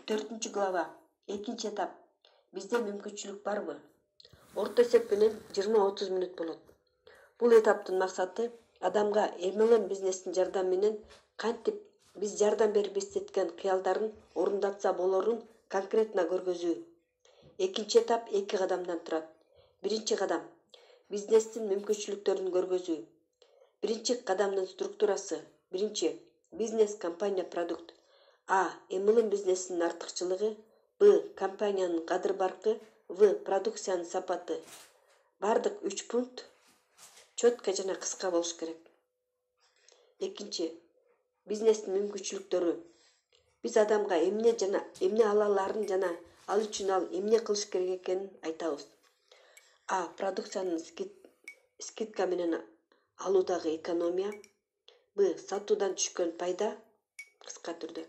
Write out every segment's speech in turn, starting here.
4 глава. 2 этап. Bizde мүмкүнчүлүк барбы? Орто эсеп менен 20-30 мүнөт болот. Бул этаптын максаты адамга MLM бизнестин жардамы менен кантип биз жардам берип эстеткен кыялдарын орундатса болорун конкретно көргөзүү. 2 этап 2 кадамдан турат. 1 кадам бизнестин мүмкүнчүлүктөрүн көргөзүү. 1 кадамдын структурасы. 1. Бизнес, компания, продукт. А. MLM бизнесинин артыкчылыгы. Б. Компаниянын кадыр-баркы. В. Продукциянын сапаты. Бардык 3 пункт чөткө жана кыска болуш керек. 2. Бизнестин мүмкүнчүлүктөрү. Биз адамга эмне ала аларын жана ал үчүн ал эмне кылыш керек экенин айтабыз. А. Продукциянын скидка менен алуудагы экономия. Б. Сатуудан түшкөн пайда кыска түрдө.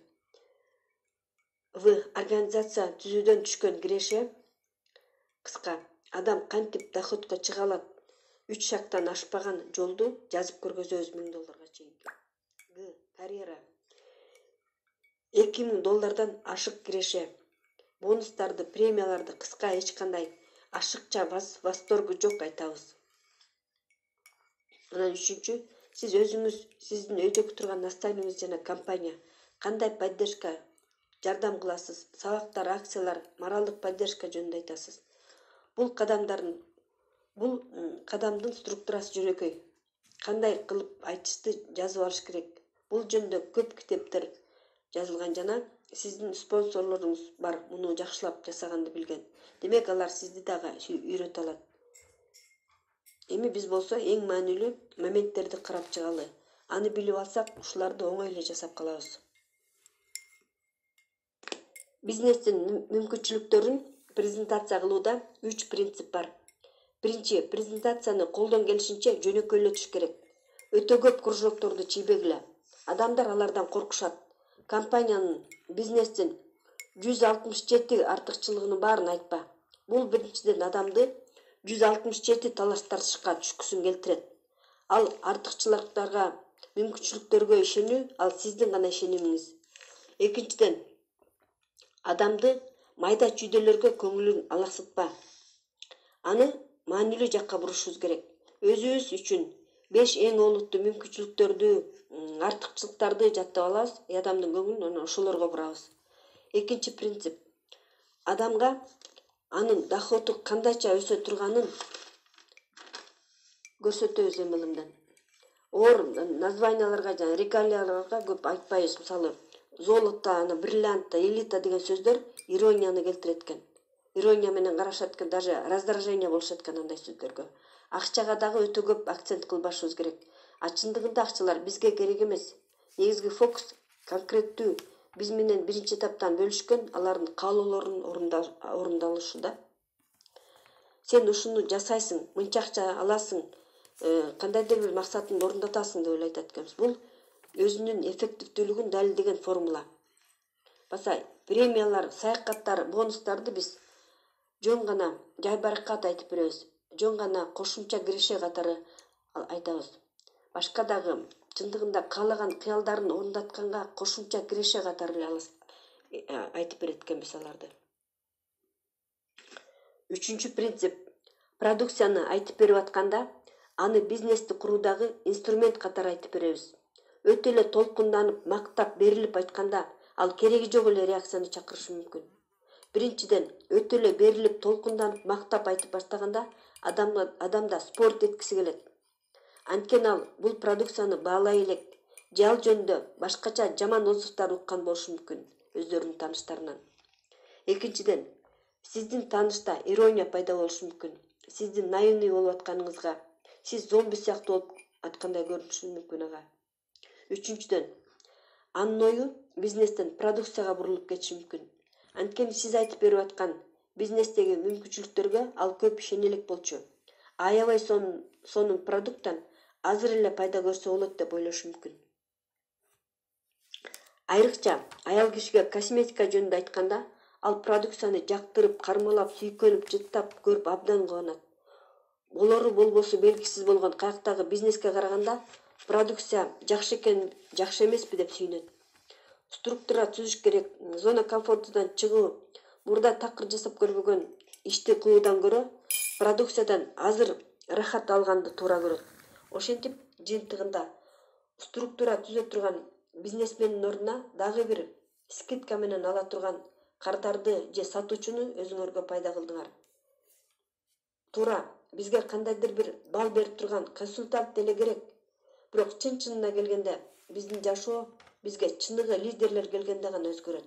В. Организация түзүүдөн түшкөн киреше кыска. Адам кантип доходко чыга алат? 3 шактан ашпаган жолду жазып көргөзөбүз $1000 чейин. Г. Карьера. $2000 ашык киреше. Бонустарды, премияларды кыска эч кандай ашыкча восторгу жок айтабыз. Анан 3. Сиз өзүңүз, сиздин өйдөгү турган наставниңиз жана компания кандай поддержка жардам кыласыз? Сабактар, акциялар, моралдык поддержка жөнүндө айтасыз. Бул кадамдын структурасы жөнөкөй. Кандай кылып айтышты жазып алыш керек. Бул жөнүндө көп китептер жазылган жана сиздин спонсорлоруңуз бар, муну жакшылап жасаганды билген. Демек алар сизди дагы үйрөтө алат. Эми биз болсо эң маанилүү моменттерди карап чыгалы. Аны билип алсак, ушуларды оңой эле жасап калабыз. Бизнестин мүмкүнчүлүктөрүн презентация кылууда 3 принцип бар. 1. Презентацияны колдон келишинче жөнөкөйлөтүш керек. Өтө көп кружокторду чийбегиле. Адамдар алардан коркушат. Компаниянын, бизнестин 167 артыкчылыгынын баарын айтпа. Бул биринчиден адамды 167 талаш-тартышка түшкүсүн келтирет. Ал артыкчылыктарга, мүмкүнчүлүктөргө ишенүү, ал сиздин гана ишенимиңиз. Экинчиден, адамды майда чүйдөлөргө көңүлүн алаксытпа. Аны маанилүү жакка бурушубуз керек. Өзүбүз үчүн 5 эң олуттуу мүмкүнчүлүктөрдү, артыкчылыктарды жаттап алабыз, адамдын көңүлүн ошолорго бурабыз. Экинчи принцип. Адамга анын доходу кандайча өсө турганын көрсөтөбүз MLM'ден. Оор названияларга жана регалияларга көп айтпайбыз. Мисалы, золото, бриллиант, элита деген сөздөр иронияны келтирет экен. Ирония менен карашат экен, даже раздражение болушат экен андай сөздөргө. Акчага дагы өтө көп акцент кылбашыбыз керек. Чындыгында акчалар бизге керек эмес. Негизги фокус конкреттүү биз менен 1 этаптан бөлүшкөн алардын каалоолорунун орундалышында. Сен ушуну жасайсың, мынча акча аласың, кандайдыр бир максатыңды орундатасың деп эле айтат экенбиз. Бул өзүнүн эффективдүүлүгүн далилдеген формула. Баса премиялар, саякаттар, бонустарды биз жөн гана жайбаракат айтып беребиз. Жөн гана кошумча киреше катары айтабыз. Башка дагы чындыгында каалаган кыялдарын орундатканга кошумча киреше катары эле айтып берет экенбиз аларды. 3 принцип. Продукцияны айтып берип атканда, аны бизнести куруудагы инструмент катары айтып беребиз. Өтө эле толкунданып, мактап берилип айтканда, ал кереги жок эле реакцияны чакырышы мүмкүн. Биринчиден, өтө эле берилип, толкунданып, мактап айтып баштаганда, адамда спорт эткиси келет. Анткени ал бул продукцияны баалай элек, же ал жөнүндө башкача жаман отзывдар уккан болушу мүмкүн өздөрүнүн тааныштарынан. Экинчиден, сиздин таанышта ирония пайда болушу мүмкүн. Сиздин наивный болуп атканыңызга, сиз зомби сыяктуу болуп аткандай көрүнүшү мүмкүн ага. Үчүнчүдөн, анын ою бизнестен продукцияга бурулуп кетиши мүмкүн. Анткени сиз айтып берип аткан бизнестеги мүмкүнчүлүктөргө ал көп ишене элек болчу. Аябай сонун продукттан азыр эле пайда көрсө болот деп ойлошу мүмкүн. Айрыкча аял кишиге косметика жөнүндө айтканда, ал продукцияны жактырып, кармалап, сүйкөнүп, жыттап көрүп абдан кубанат. Болору болбосу белгисиз болгон каяктагы бизнеске караганда продукция жакшы экен, жакшы эмеспи деп сүйүнөт. структура түзүш керек. Зона комфортунан чыгуу, мурда такыр жасап көрбөгөн ишти кылуудан көрө продукциядан азыр рахат алганды туура көрөт. Ошентип жыйынтыгында структура түзө турган бизнесмендин ордуна дагы бир скидка менен ала турган кардарды же сатуучуну өзүңөргө пайда кылдыңар. Туура, бизге кандайдыр бир бал берип турган консультант деле керек. Бирок чын-чынына келгенде биздин жашоо бизге чыныгы лидерлер келгенде гана өзгөрөт.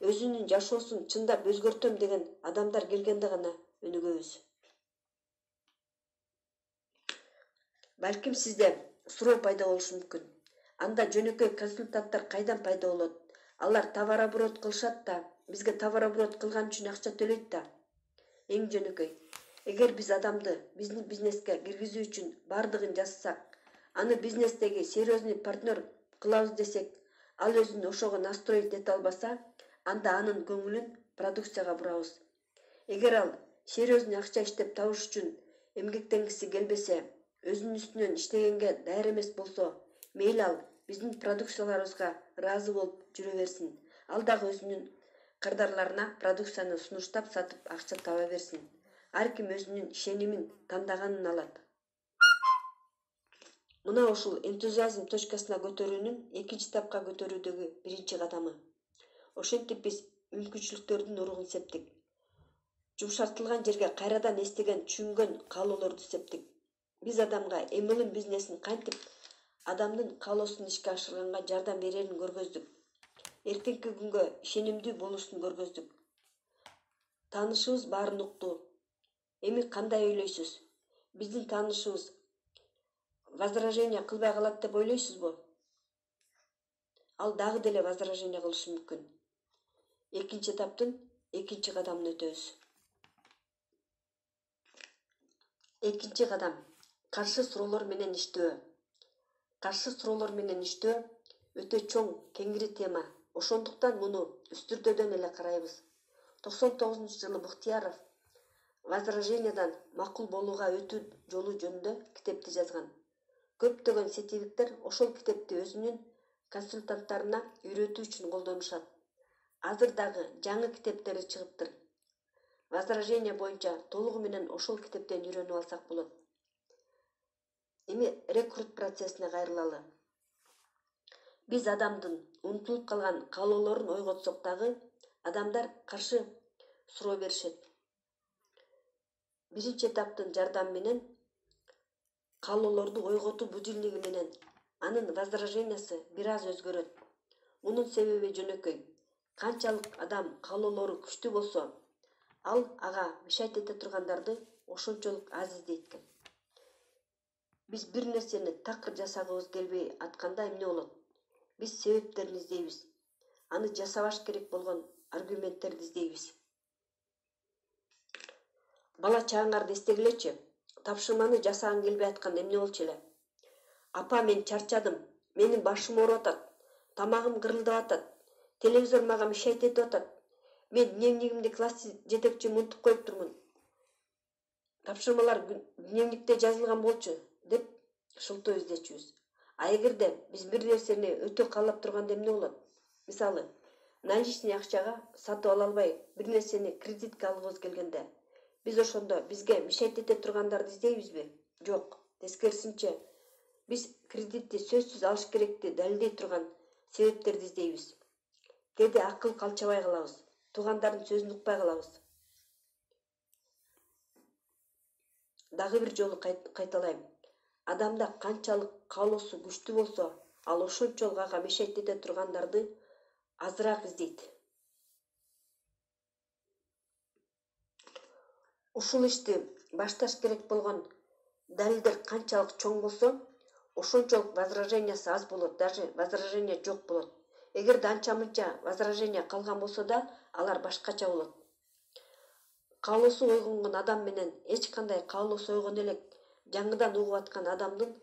Өзүнүн жашоосун чындап өзгөртөм деген адамдар келгенде гана өнүгөбүз. Балким сизде суроо пайда болушу мүмкүн. Анда жөнөкөй консультанттар кайдан пайда болот? Алар товарооборот кылышат да, бизге товарооборот кылган үчүн акча төлөйт да. Эң жөнөкөй. Эгер биз адамды биздин бизнеске киргизүү үчүн бардыгын жасасак, аны бизнестеги серьезный партнер кылабыз десек, ал өзүн ошого настроить эте албаса, анда анын көңүлүн продукцияга бурабыз. Эгер ал серьезный акча иштеп табыш үчүн эмгектенгиси келбесе, өзүнүн үстүнөн иштегенге даяр эмес болсо, мейли ал биздин продукцияларыбызга ыраазы болуп жүрө берсин. Ал дагы өзүнүн кардарларына продукцияны сунуштап сатып акча таба берсин. Ар ким өзүнүн ишенимин тандаганын алат. Мына ушул энтузиазм точкасына көтөрүүнүн экинчи этапка көтөрүүдөгү биринчи кадамы. Ошентип биз мүмкүнчүлүктөрдүн уругун септик. Жумшартылган жерге кайрадан эстеген, түшүнгөн каалоолорду септик. Биз адамга эмилин бизнесин кантип адамдын каалоосун ишке ашырганга жардам берерин көргөздүк. Эртеңки күнгө ишенимдүү болушун көргөздүк. Таанышыбыз баарын укту. Эми кандай ойлойсуз? Биздин таанышыбыз возражение кылбай калат деп ойлойсузбу? Ал дагы деле возражение кылышы мүмкүн. Экинчи этаптын экинчи кадамын өтөбүз. Экинчи кадам — каршы суроолор менен иштөө. Каршы суроолор менен иштөө өтө чоң, кеңири тема. Ошондуктан муну үстүртөдөн эле карайбыз. 99-жылы Бухтияров возражениядан макул болууга өтүү жолу жөнүндө китепти жазган. Көптөгөн сетевиктер ошол китепти өзүнүн консультанттарына үйрөтүү үчүн колдонушат. Азыр дагы жаңы китептери чыгыптыр. Возражение боюнча толугу менен ошол китептен үйрөнүп алсак болот. Эми рекрут процессине кайрылалы. Биз адамдын унутулуп калган каалоолорун ойготсок дагы, адамдар каршы суроо беришет. Биринчи этаптын жардамы менен каалоолорду ойготуу будильниги менен анын возражениясы бир аз өзгөрөт. Мунун себеби жөнөкөй. Канчалык адам каалоолору күчтүү болсо, ал ага мешать эте тургандарды ошончолук аз издейт экен. Биз бир нерсени такыр жасагыбыз келбей атканда эмне болот? Биз себептерин издейбиз. Аны жасабаш керек болгон аргументтерди издейбиз. Бала чагыңарды эстегилечи. Тапшырманы жасагың келбей атканда эмне болчу эле? Апа, мен чарчадым. Менин башым ооруп атат. Тамагым кырылдап атат. Телевизор мага мешать этип атат. Мен дневнигимди класс жетекчим унутуп коюптурмун. Тапшырмалар дневникте жазылган болчу, деп шылтоо издечүбүз. А эгерде биз бир нерсени өтө каалап турганда эмне болот? Мисалы, наличный акчага сатып ала албай, бир нерсени кредитке алгыбыз келгенде, биз ошондо бизге мешать эте тургандарды издейбизби? Жок, тескерисинче, биз кредитти сөзсүз алыш керекти далилдей турган себептерди издейбиз. Кээде акыл калчабай калабыз, туугандардын сөзүн укпай калабыз. Дагы бир жолу кайталайм. Адамда канчалык каалоосу күчтүү болсо, ал ошончолук ага мешать эте тургандарды азыраак издейт. Ушул ишти башташ керек болгон далилдер канчалык чоң болсо, ошончолук возражениясы аз болот, даже возражение жок болот. Эгерде анча-мынча возражение калган болсо да, алар башкача болот. Каалоосу ойгонгон адам менен эч кандай каалоосу ойгоно элек жаңыдан угуп аткан адамдын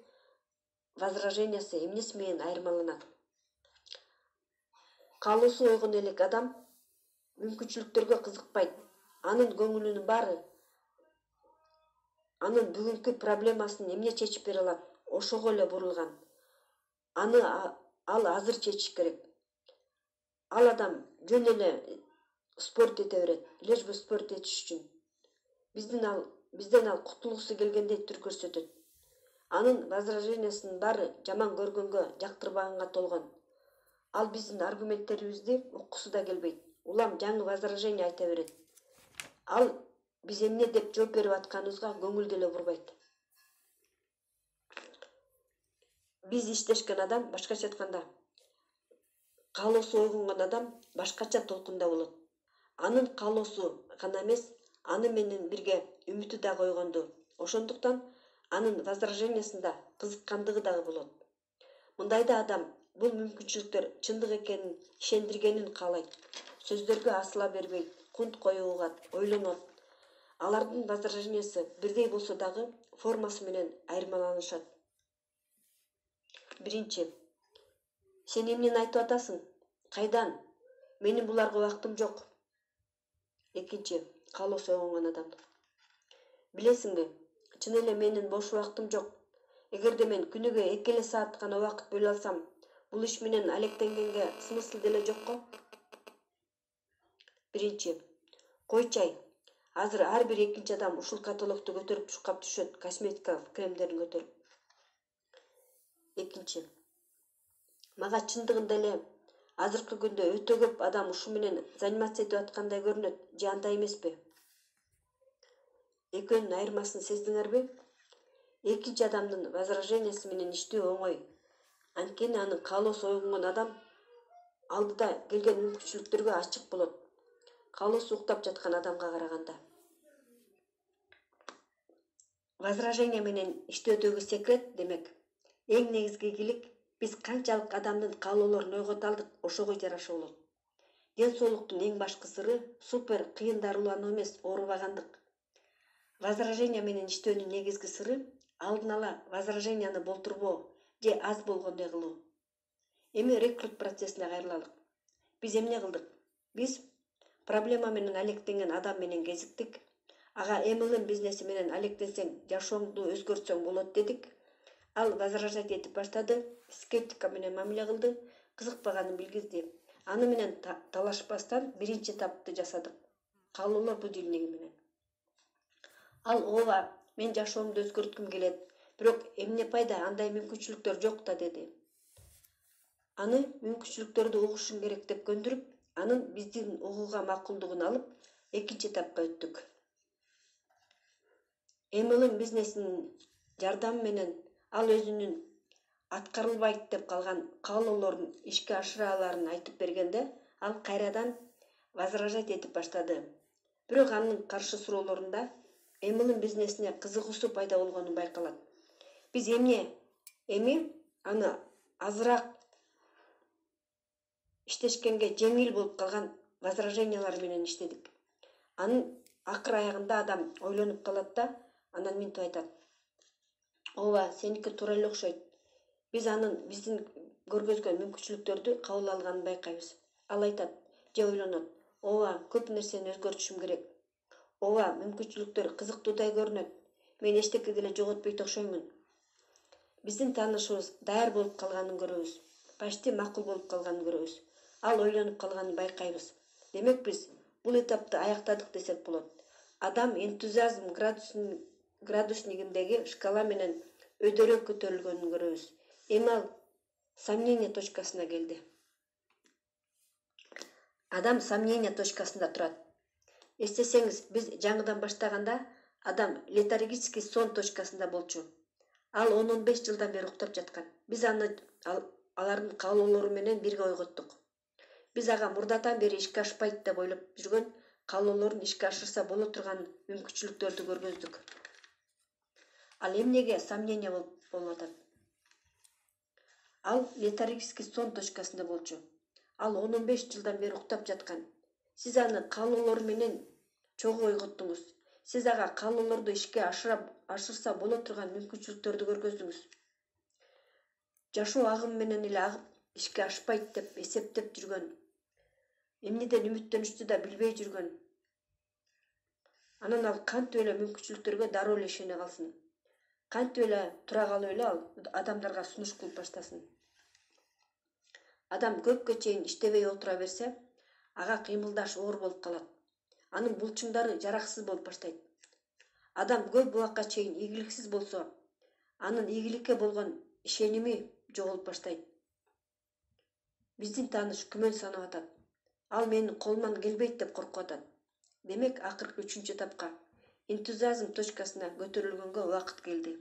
возражениясы эмнеси менен айырмаланат? Каалоосу ойгоно элек адам мүмкүнчүлүктөргө кызыкпайт. Анын көңүлүнүн баары анын бүгүнкү проблемасын эмне чечип бере алат, ошого эле бурулган. Аны ал азыр чечиш керек. ал адам жөн эле спорт эте берет, лишь бы спорт этиш үчүн. Бизден ал кутулгусу келгендей түр көрсөтөт. Анын возражениясынын баары жаман көргөнгө, жактырбаганга толгон. Ал биздин аргументтерибизди уккусу да келбейт. Улам жаңы возражение айта берет. Ал биз эмне деп жооп берип атканыбызга көңүл деле бурбайт. Биз иштешкен адам, башкача айтканда, каалоосу ойгонгон адам башкача толкунда болот. Анын каалоосу гана эмес, аны менен бирге үмүтү дагы ойгонду. Ошондуктан анын возражениясында кызыккандыгы дагы болот. Мындайда адам бул мүмкүнчүлүктөр чындык экенин ишендиргенин каалайт. Сөздөргө асыла бербейт, кунт коюп угат, ойлонот. Алардын возражениясы бирдей болсо дагы формасы менен айырмаланышат. Биринчи. Сен эмнени айтып атасың? Кайдан? Менин буларга убактым жок. Экинчи. Каалоосу ойгонгон адам. Билесиңби, чын эле менин бош убактым жок. Эгерде мен күнүгө 2 саат гана убакыт бөлө алсам, бул иш менен алектенгенге смысл деле жокко? Биринчи. Койчай. Азыр ар бир экинчи адам ушул каталогду көтөрүп шукап түшөт, косметика кремдерин көтөрүп. Экинчи. Мага чындыгында эле азыркы күндө өтө көп адам ушу менен заниматься этип аткандай көрүнөт, же андай эмеспи? Экөөнүн айырмасын сездиңерби? Экинчи адамдын возражениясы менен иштөө оңой. Анткени анын каалоосу ойгонгон адам алдыда келген мүмкүнчүлүктөргө ачык болот. Каалоосу уктап жаткан адамга караганда. Возражение менен иштөөдөгү секрет, демек, эң негизги ийгилик биз канчалык адамдын каалоолорун ойгото алдык, ошого жараша болот. Ден соолуктун эң башкы сыры супер кыйын дарылануу эмес, оорубагандык. Возражение менен иштөөнүн негизги сыры алдын ала возраженияны болтурбоо же аз болгондой кылуу. Эми рекрут процессине кайрылалык. Биз эмне кылдык? Биз проблема менен алектенген адам менен кезиктик. Ага MLM бизнеси менен алектенсең, жашооңду өзгөртсөң болот дедик. Ал возражать этип баштады, скептика менен мамиле кылды, кызыкпаганын билгизди. Аны менен талашпастан биринчи этапты жасадык. Каалоолор бул дилинеги менен. Ал ооба, мен жашоомду өзгөрткүм келет, бирок эмне пайда, андай мүмкүнчүлүктөр жок да деди. Аны мүмкүнчүлүктөрдү угушуң керек деп көндүрүп, анын биздин угууга макулдугун алып, экинчи этапка өттүк. MLM бизнесинин жардамы менен ал өзүнүн аткарылбайт деп калган каалоолорун ишке ашыра аларын айтып бергенде, ал кайрадан возражать этип баштады. Бирок анын каршы суроолорунда MLM бизнесине кызыгуусу пайда болгону байкалат. Биз эми аны азыраак иштешкенге жеңил болуп калган возражениялар менен иштедик. Анын акыр аягында адам ойлонуп калат да, анан минтип айтат. Ооба, сеники туура эле окшойт. Биз биздин көргөзгөн мүмкүнчүлүктөрдү кабыл алганын байкайбыз. Ал айтат, же ойлонот. Ооба, көп нерсени өзгөртүшүм керек. Ооба, мүмкүнчүлүктөр кызыктуудай көрүнөт. Мен эчтеке деле жоготпойт окшоймун. Биздин таанышыбыз даяр болуп калганын көрөбүз. Почти макул болуп калганын көрөбүз. Ал ойлонуп калганын байкайбыз. Демек биз бул этапты аяктадык десек болот. Адам энтузиазм градуснигиндеги шкала менен өйдөрөөк көтөрүлгөнүн көрөбүз. Эми ал сомнение точкасына келди. Адам сомнение точкасында турат. Эстесеңиз, биз жаңыдан баштаганда адам летаргический сон точкасында болчу. Ал 10-15 жылдан бери уктап жаткан. Биз аны алардын каалоолору менен бирге ойготтук. Биз ага мурдатан бери ишке ашпайт деп ойлоп жүргөн каалоолорун ишке ашырса боло турган мүмкүнчүлүктөрдү көргөздүк. Ал эмнеге сомнение болуп атат? Ал летаргический сон точкасында болчу. Ал 10-15 жылдан бери уктап жаткан. Сиз аны каалоолору менен чогуу ойготтуңуз. Сиз ага каалоолорду ишке ашырса боло турган мүмкүнчүлүктөрдү көргөздүңүз. Жашоо агым менен эле агып ишке ашпайт деп эсептеп жүргөн. Эмнеден үмүттөнүштү да билбей жүргөн. Анан ал кантип эле мүмкүнчүлүктөргө дароо эле ишене калсын. Кантип эле тура калып эле ал адамдарга сунуш кылып баштасын. Адам көпкө чейин иштебей отура берсе, ага кыймылдаш оор болуп калат. Анын булчуңдары жараксыз болуп баштайт. Адам көп убакка чейин ийгиликсиз болсо, анын ийгиликке болгон ишеними жоголуп баштайт. Биздин тааныш күмөн санап атат. Ал менин колуман келбейт деп коркуп атат. Демек, акыркы 3-этапка энтузиазм точкасына көтөрүлгөнгө убакыт келди.